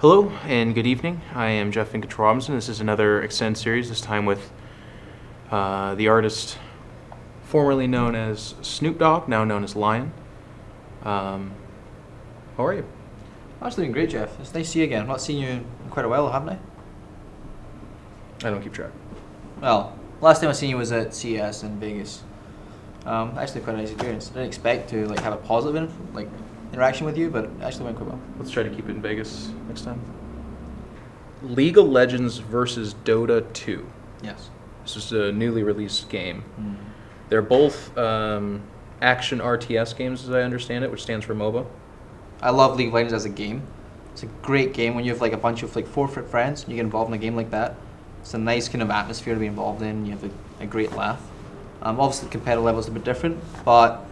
Hello and good evening. I am Geoff iNcontroL. This is another Extended series, this time with the artist formerly known as Snoop Dogg, now known as Lion. How are you? I was doing great, Geoff. It's nice to see you again. I've not seen you in quite a while, haven't I? I don't keep track. Well, last time I seen you was at CES in Vegas. Actually, quite a nice experience. I didn't expect to have a positive interaction with you, but it actually went quite well. Let's try to keep it in Vegas next time. League of Legends versus Dota 2. Yes. This is a newly released game. They're both action RTS games, as I understand it, which stands for MOBA. I love League of Legends as a game. It's a great game when you have a bunch of 4 friends and you get involved in a game like that. It's a nice kind of atmosphere to be involved in. You have a great laugh. Obviously, the competitive level is a bit different, but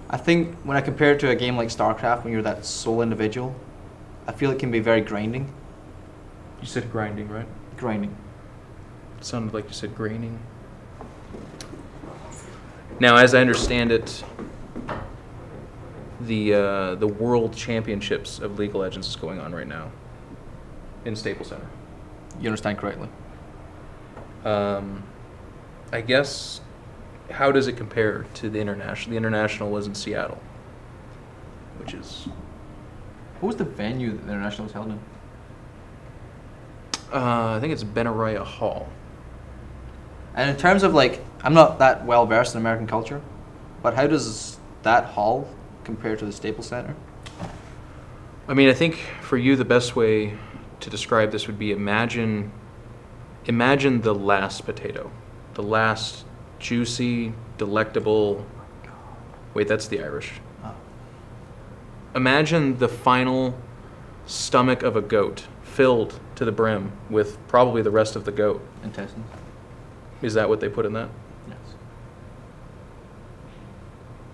I think when I compare it to a game like StarCraft, when you're that sole individual, I feel it can be very grinding. You said grinding, right? Grinding. It sounded like you said graining. Now, as I understand it, the World Championships of League of Legends is going on right now in Staples Center. You understand correctly. I guess, how does it compare to the international? The international was in Seattle, which is... What was the venue that the international was held in? I think it's Benaria Hall. And in terms of I'm not that well versed in American culture, but how does that hall compare to the Staples Center? I mean, I think for you the best way to describe this would be imagine the last potato, the last juicy, delectable. Wait, that's the Irish. Oh. Imagine the final stomach of a goat filled to the brim with probably the rest of the goat. Intestines. Is that what they put in that? Yes.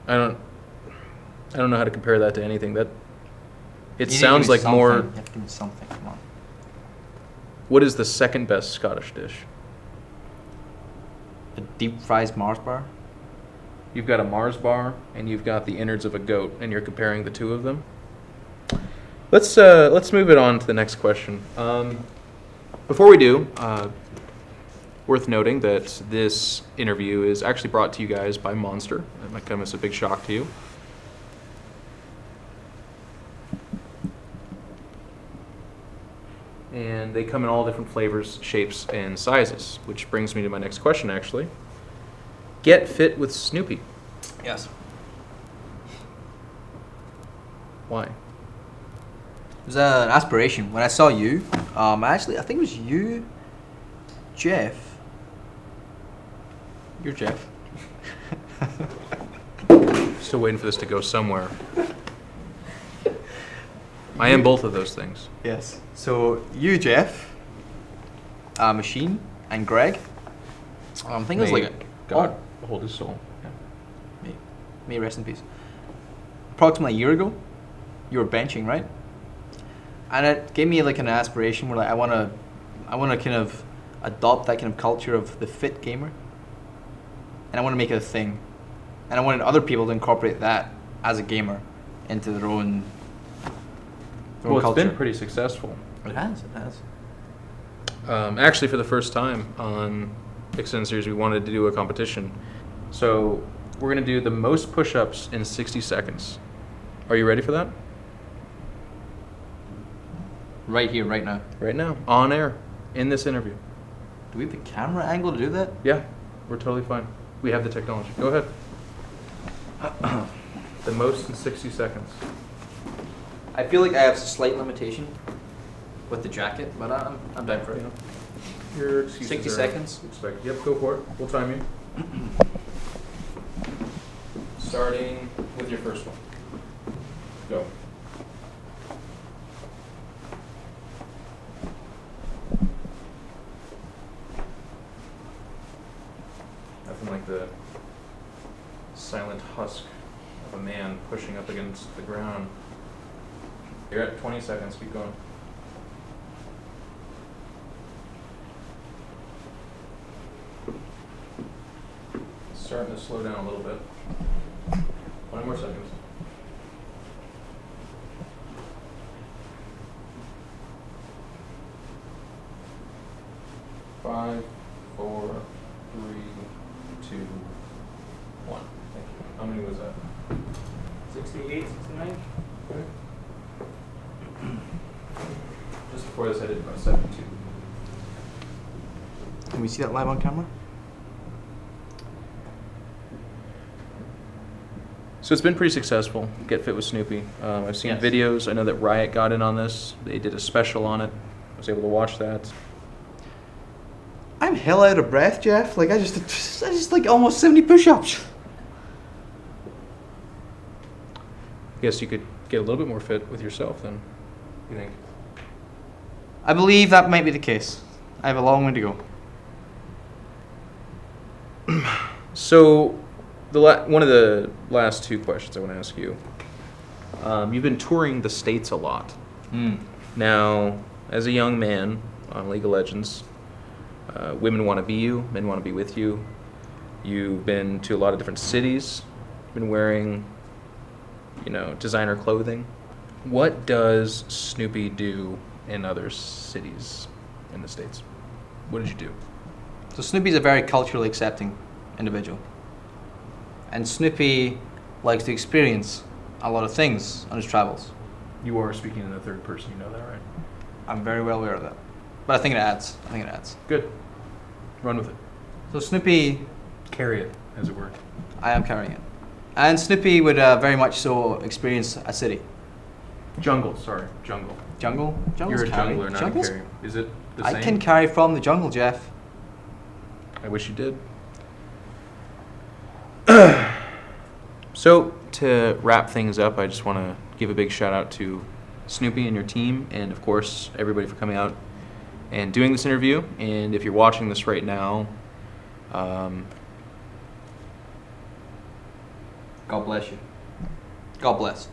I don't know how to compare that to anything. It You need to sounds give me like more. something. You have to give me something. Come on. What is the second best Scottish dish? A deep fried Mars bar. You've got a Mars bar and you've got the innards of a goat, and you're comparing the two of them. Let's move it on to the next question. Before we do, worth noting that this interview is actually brought to you guys by Monster. That might come as a big shock to you. And they come in all different flavors, shapes, and sizes, which brings me to my next question, actually. Get fit with Snoopeh. Yes. Why? It was an aspiration. When I saw you, I think it was you, Geoff. You're Geoff. Still waiting for this to go somewhere. I am both of those things. Yes. So you, Geoff, Machine, and Greg. I think it was God hold his soul. Yeah. May rest in peace. Approximately a year ago, you were benching, right? And it gave me an aspiration where I want to kind of adopt that kind of culture of the fit gamer, and I want to make it a thing, and I wanted other people to incorporate that as a gamer into their own. Well, it's culture. been pretty successful. It has. It has. Actually, for the first time on Extended Series, we wanted to do a competition. So we're going to do the most push-ups in 60 seconds. Are you ready for that? Right here, right now. Right now, on air, in this interview. Do we have the camera angle to do that? Yeah, we're totally fine. We have the technology. Go ahead. The most in 60 seconds. I feel like I have a slight limitation with the jacket, but I'm down for it. Your excuses 60 are seconds. expected. Yep, go for it. We'll time you. Starting with your first one. Go. Nothing like the silent husk of a man pushing up against the ground. You're at 20 seconds. Keep going. Starting to slow down a little bit. 20 more seconds. Before this, I did about 72. Can we see that live on camera? So it's been pretty successful, Get Fit with Snoopy. I've seen Yes. videos. I know that Riot got in on this. They did a special on it. I was able to watch that. I'm hell out of breath, Geoff. Like I just like almost 70 push-ups. I guess you could get a little bit more fit with yourself then, you think? I believe that might be the case. I have a long way to go. So, one of the last two questions I want to ask you. You've been touring the States a lot. Now, as a young man on League of Legends, women want to be you, men want to be with you. You've been to a lot of different cities. You've been wearing, designer clothing. What does Snoopy do in other cities in the States? What did you do? So Snoopy's a very culturally accepting individual. And Snoopy likes to experience a lot of things on his travels. You are speaking in the third person, you know that, right? I'm very well aware of that. But I think it adds. Good. Run with it. So Snoopy, Carry it, as it were. I am carrying it. And Snoopy would very much so experience a city. Jungle. Jungle? You're a jungler, not a carrier. Is it the same? I can carry from the jungle, Geoff. I wish you did. So, to wrap things up, I just want to give a big shout out to Snoopy and your team, and of course, everybody for coming out and doing this interview. And if you're watching this right now, God bless you. God bless.